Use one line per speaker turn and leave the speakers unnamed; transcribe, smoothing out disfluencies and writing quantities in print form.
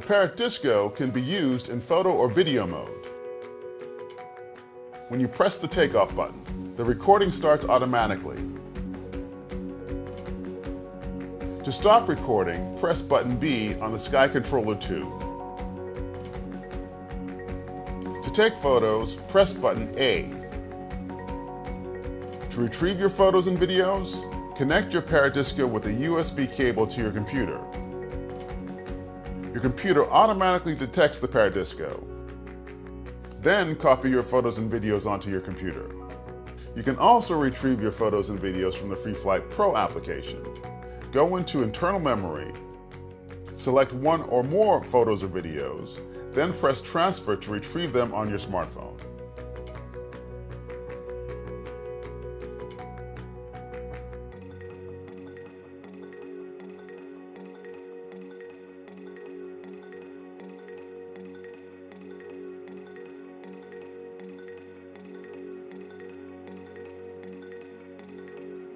Parrot DISCO can be used in photo or video mode. When you press the takeoff button, the recording starts automatically. To stop recording, press button B on the Sky Controller 2. To take photos, press button A. To retrieve your photos and videos, connect your Parrot DISCO with a USB cable to your computer. Your computer automatically detects the Parrot DISCO. Then copy your photos and videos onto your computer. You can also retrieve your photos and videos from the FreeFlight Pro application. Go into internal memory, select one or more photos or videos, then press transfer to retrieve them on your smartphone.